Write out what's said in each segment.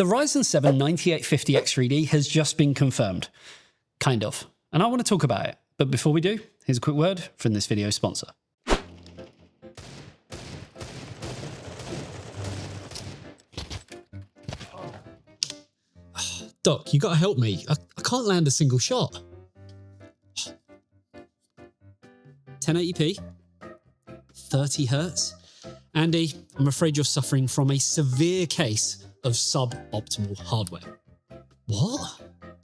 The Ryzen 7 9850X3D has just been confirmed. Kind of. And I want to talk about it. But before we do, here's a quick word from this video's sponsor. Doc, you gotta help me. I can't land a single shot. 1080p, 30 Hz. Andy, I'm afraid you're suffering from a severe case of suboptimal hardware. What?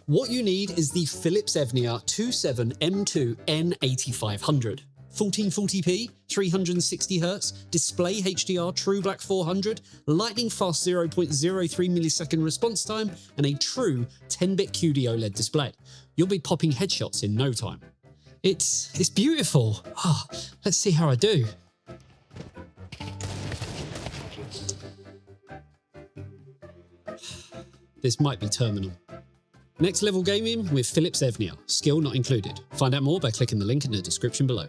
What you need is the Philips Evnia 27M2 N8500. 1440p, 360 Hz, display HDR True Black 400, lightning fast 0.03 millisecond response time, and a true 10-bit QD OLED display. You'll be popping headshots in no time. It's beautiful. Let's see how I do. This might be terminal. Next level gaming with Philips Evnia, skill not included. Find out more by clicking the link in the description below.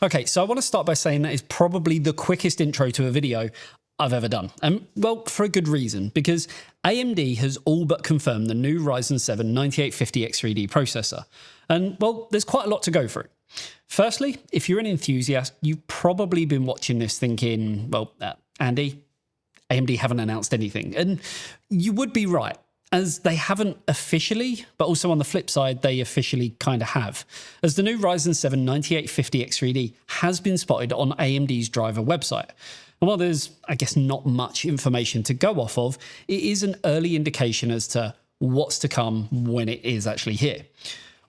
Okay, so I want to start by saying that is probably the quickest intro to a video I've ever done. And well, for a good reason, because AMD has all but confirmed the new Ryzen 7 9850X3D processor. And well, there's quite a lot to go through. Firstly, if you're an enthusiast, you've probably been watching this thinking, well, Andy, AMD haven't announced anything. And you would be right, as they haven't officially, but also on the flip side, they officially kind of have, as the new Ryzen 7 9850X3D has been spotted on AMD's driver website. And while there's, I guess, not much information to go off of, it is an early indication as to what's to come when it is actually here.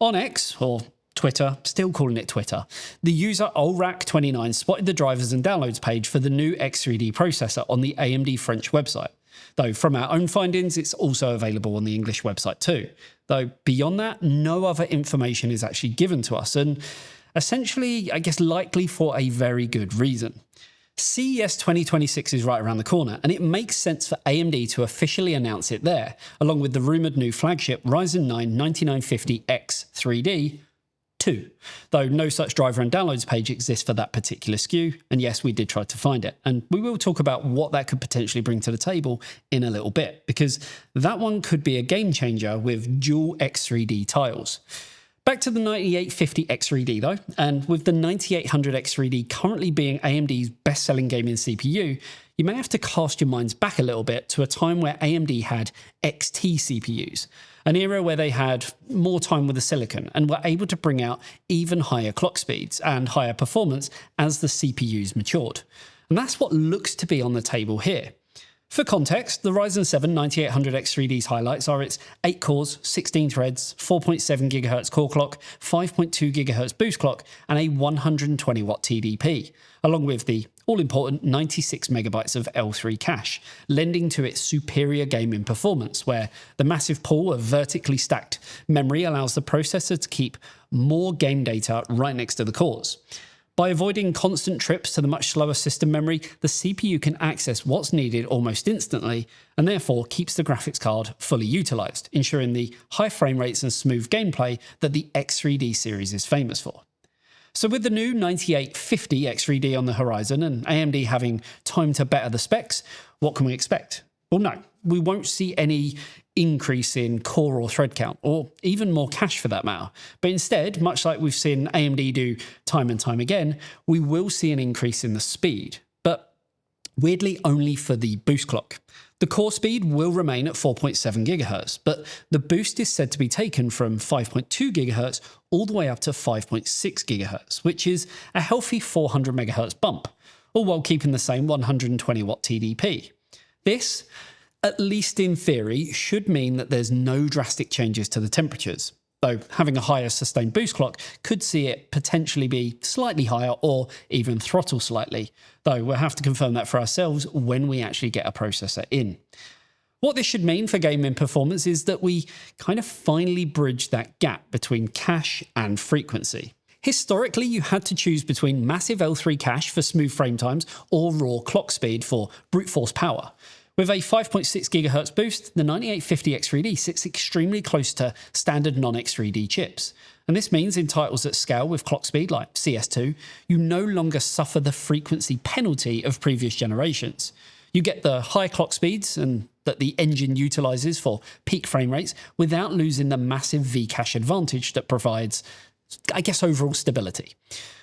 On X, or Twitter, still calling it Twitter, the user Olrak29 spotted the drivers and downloads page for the new X3D processor on the AMD French website. Though from our own findings, it's also available on the English website too. Though beyond that, no other information is actually given to us, and essentially, I guess likely for a very good reason. CES 2026 is right around the corner, and it makes sense for AMD to officially announce it there, along with the rumoured new flagship Ryzen 9 9950X3D 2, though no such driver and downloads page exists for that particular SKU, and yes, we did try to find it, and we will talk about what that could potentially bring to the table in a little bit, because that one could be a game changer with dual X3D tiles. Back to the 9850X3D though, and with the 9800X3D currently being AMD's best-selling gaming CPU, you may have to cast your minds back a little bit to a time where AMD had XT CPUs, an era where they had more time with the silicon and were able to bring out even higher clock speeds and higher performance as the CPUs matured. And that's what looks to be on the table here. For context, the Ryzen 7 9800X3D's highlights are its 8 cores, 16 threads, 4.7 GHz core clock, 5.2 GHz boost clock, and a 120 watt TDP, along with the all-important 96 megabytes of L3 cache, lending to its superior gaming performance, where the massive pool of vertically stacked memory allows the processor to keep more game data right next to the cores. By avoiding constant trips to the much slower system memory, the CPU can access what's needed almost instantly, and therefore keeps the graphics card fully utilised, ensuring the high frame rates and smooth gameplay that the X3D series is famous for. So with the new 9850X3D on the horizon and AMD having time to better the specs, what can we expect? Well, no, we won't see any increase in core or thread count, or even more cache for that matter. But instead, much like we've seen AMD do time and time again, we will see an increase in the speed, but weirdly only for the boost clock. The core speed will remain at 4.7 GHz, but the boost is said to be taken from 5.2 GHz all the way up to 5.6 GHz, which is a healthy 400 MHz bump, all while keeping the same 120 watt TDP. This, at least in theory, should mean that there's no drastic changes to the temperatures, though having a higher sustained boost clock could see it potentially be slightly higher or even throttle slightly, though we'll have to confirm that for ourselves when we actually get a processor in. What this should mean for gaming performance is that we kind of finally bridge that gap between cache and frequency. Historically, you had to choose between massive L3 cache for smooth frame times or raw clock speed for brute force power. With a 5.6 GHz boost, the 9850X3D sits extremely close to standard non-X3D chips. And this means in titles at scale with clock speed like CS2, you no longer suffer the frequency penalty of previous generations. You get the high clock speeds and that the engine utilizes for peak frame rates without losing the massive Vcache advantage that provides, I guess, overall stability.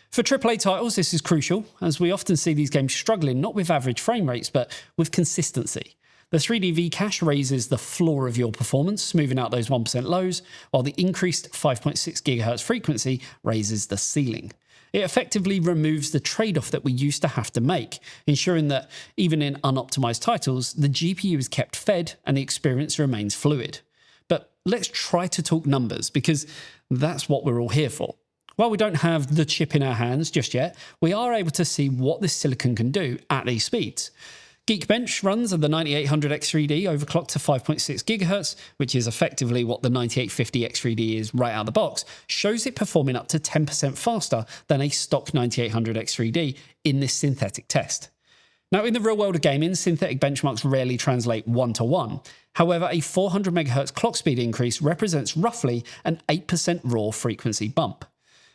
For AAA titles, this is crucial, as we often see these games struggling not with average frame rates, but with consistency. The 3D Vcache raises the floor of your performance, smoothing out those 1% lows, while the increased 5.6 GHz frequency raises the ceiling. It effectively removes the trade-off that we used to have to make, ensuring that even in unoptimized titles, the GPU is kept fed and the experience remains fluid. But let's try to talk numbers, because that's what we're all here for. While we don't have the chip in our hands just yet, we are able to see what this silicon can do at these speeds. Geekbench runs at the 9800X3D overclocked to 5.6 GHz, which is effectively what the 9850X3D is right out of the box, shows it performing up to 10% faster than a stock 9800X3D in this synthetic test. Now, in the real world of gaming, synthetic benchmarks rarely translate one-to-one. However, a 400 MHz clock speed increase represents roughly an 8% raw frequency bump.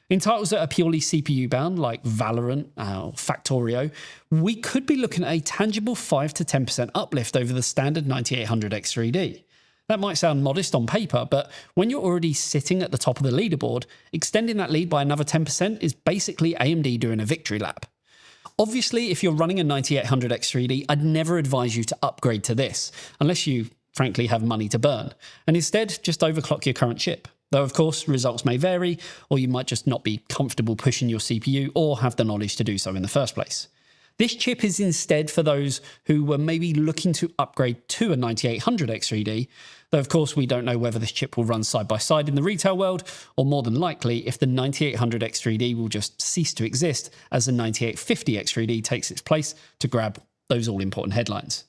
In titles that are purely CPU bound, like Valorant or Factorio, we could be looking at a tangible 5 to 10% uplift over the standard 9800X3D. That might sound modest on paper, but when you're already sitting at the top of the leaderboard, extending that lead by another 10% is basically AMD doing a victory lap. Obviously, if you're running a 9800X3D, I'd never advise you to upgrade to this, unless you, frankly, have money to burn, and instead just overclock your current chip. Though, of course, results may vary, or you might just not be comfortable pushing your CPU or have the knowledge to do so in the first place. This chip is instead for those who were maybe looking to upgrade to a 9800X3D, though of course we don't know whether this chip will run side by side in the retail world, or more than likely if the 9800X3D will just cease to exist as the 9850X3D takes its place to grab those all-important headlines.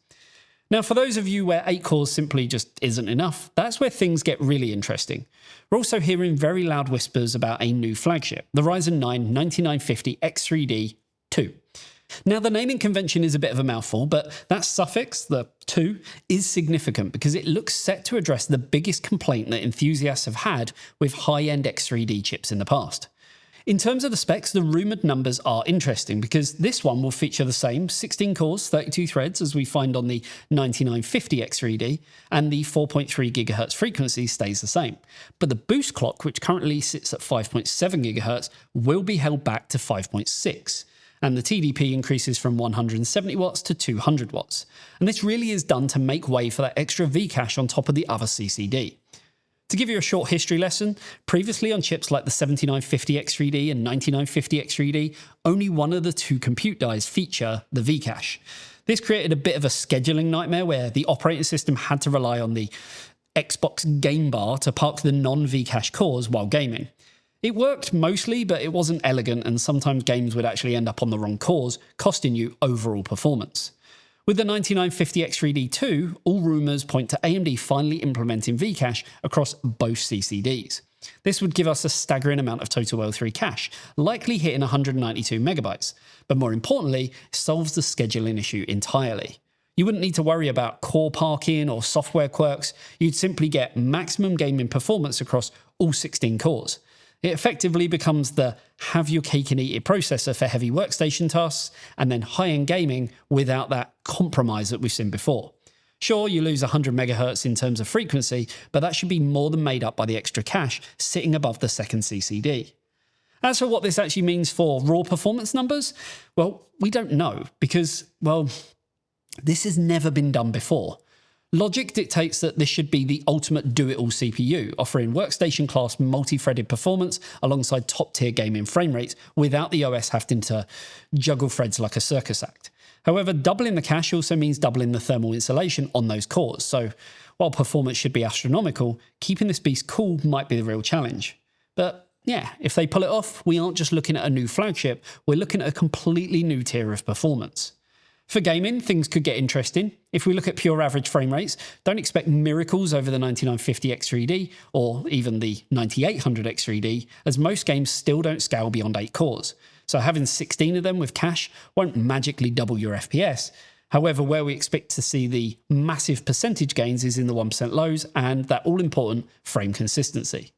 Now, for those of you where 8 cores simply just isn't enough, that's where things get really interesting. We're also hearing very loud whispers about a new flagship, the Ryzen 9 9950X3D 2. Now, the naming convention is a bit of a mouthful, but that suffix, the 2, is significant because it looks set to address the biggest complaint that enthusiasts have had with high-end X3D chips in the past. In terms of the specs, the rumoured numbers are interesting because this one will feature the same 16 cores, 32 threads as we find on the 9950X3D, and the 4.3 GHz frequency stays the same. But the boost clock, which currently sits at 5.7 GHz, will be held back to 5.6. And the TDP increases from 170 watts to 200 watts. And this really is done to make way for that extra Vcache on top of the other CCD. To give you a short history lesson, previously on chips like the 7950X3D and 9950X3D, only one of the two compute dies feature the Vcache. This created a bit of a scheduling nightmare where the operating system had to rely on the Xbox game bar to park the non-Vcache cores while gaming. It worked mostly, but it wasn't elegant, and sometimes games would actually end up on the wrong cores, costing you overall performance. With the 9950X3D2, all rumours point to AMD finally implementing Vcache across both CCDs. This would give us a staggering amount of total L3 cache, likely hitting 192 megabytes, but more importantly, it solves the scheduling issue entirely. You wouldn't need to worry about core parking or software quirks, you'd simply get maximum gaming performance across all 16 cores. It effectively becomes the have your cake and eat it processor for heavy workstation tasks, and then high-end gaming without that compromise that we've seen before. Sure, you lose 100 MHz in terms of frequency, but that should be more than made up by the extra cache sitting above the second CCD. As for what this actually means for raw performance numbers, well, we don't know because, well, this has never been done before. Logic dictates that this should be the ultimate do-it-all CPU, offering workstation-class multi-threaded performance alongside top-tier gaming frame rates without the OS having to juggle threads like a circus act. However, doubling the cache also means doubling the thermal insulation on those cores, so while performance should be astronomical, keeping this beast cool might be the real challenge. But yeah, if they pull it off, we aren't just looking at a new flagship, we're looking at a completely new tier of performance. For gaming, things could get interesting. If we look at pure average frame rates, don't expect miracles over the 9950X3D or even the 9800X3D, as most games still don't scale beyond 8 cores. So having 16 of them with cache won't magically double your FPS. However, where we expect to see the massive percentage gains is in the 1% lows and that all-important frame consistency.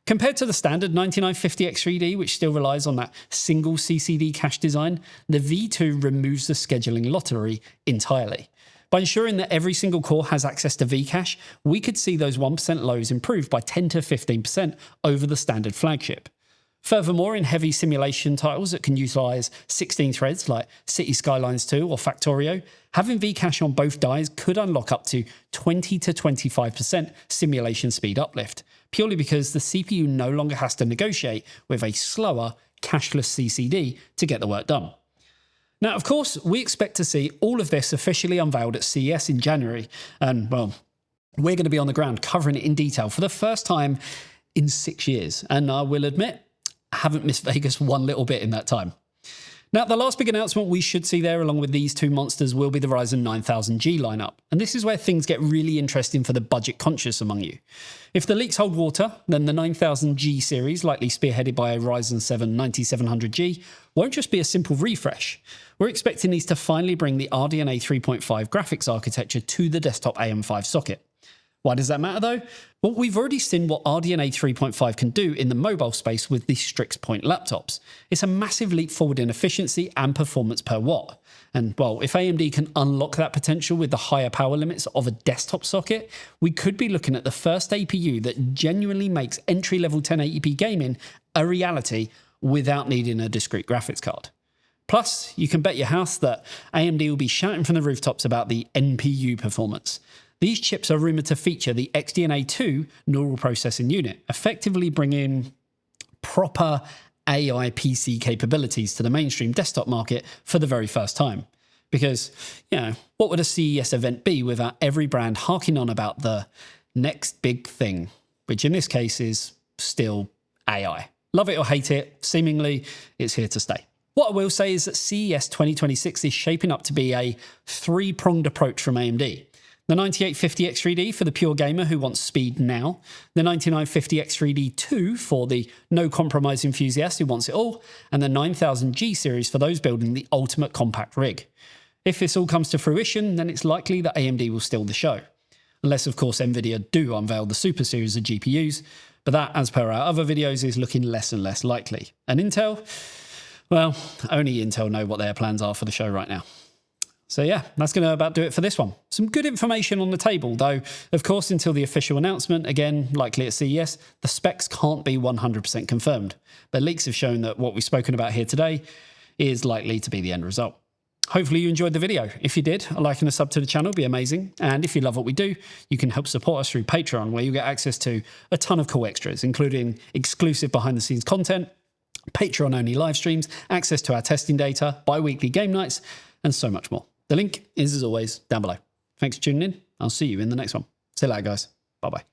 Compared to the standard 9950X3D, which still relies on that single CCD cache design, the V2 removes the scheduling lottery entirely. By ensuring that every single core has access to vCache, we could see those 1% lows improve by 10 to 15% over the standard flagship. Furthermore, in heavy simulation titles that can utilize 16 threads like City Skylines 2 or Factorio, having vCache on both dies could unlock up to 20 to 25% simulation speed uplift, purely because the CPU no longer has to negotiate with a slower, cacherless CCD to get the work done. Now, of course, we expect to see all of this officially unveiled at CES in January, and, well, we're going to be on the ground covering it in detail for the first time in 6 years, and I will admit, I haven't missed Vegas one little bit in that time. Now, the last big announcement we should see there, along with these two monsters, will be the Ryzen 9000G lineup. And this is where things get really interesting for the budget conscious among you. If the leaks hold water, then the 9000G series, likely spearheaded by a Ryzen 7 9700G, won't just be a simple refresh. We're expecting these to finally bring the RDNA 3.5 graphics architecture to the desktop AM5 socket. Why does that matter though? Well, we've already seen what RDNA 3.5 can do in the mobile space with the Strix Point laptops. It's a massive leap forward in efficiency and performance per watt. And well, if AMD can unlock that potential with the higher power limits of a desktop socket, we could be looking at the first APU that genuinely makes entry-level 1080p gaming a reality without needing a discrete graphics card. Plus, you can bet your house that AMD will be shouting from the rooftops about the NPU performance. These chips are rumoured to feature the XDNA 2 neural processing unit, effectively bringing proper AI PC capabilities to the mainstream desktop market for the very first time. Because, you know, what would a CES event be without every brand harking on about the next big thing, which in this case is still AI. Love it or hate it, seemingly it's here to stay. What I will say is that CES 2026 is shaping up to be a three-pronged approach from AMD. The 9850X3D for the pure gamer who wants speed now, the 9950X3D2 for the no-compromise enthusiast who wants it all, and the 9000G series for those building the ultimate compact rig. If this all comes to fruition, then it's likely that AMD will steal the show. Unless, of course, Nvidia do unveil the super series of GPUs, but that, as per our other videos, is looking less and less likely. And Intel? Well, only Intel know what their plans are for the show right now. So yeah, that's going to about do it for this one. Some good information on the table, though, of course, until the official announcement, again, likely at CES, the specs can't be 100% confirmed. But leaks have shown that what we've spoken about here today is likely to be the end result. Hopefully you enjoyed the video. If you did, a like and a sub to the channel would be amazing. And if you love what we do, you can help support us through Patreon, where you get access to a ton of cool extras, including exclusive behind-the-scenes content, Patreon-only live streams, access to our testing data, bi-weekly game nights, and so much more. The link is, as always, down below. Thanks for tuning in. I'll see you in the next one. See you later, guys. Bye-bye.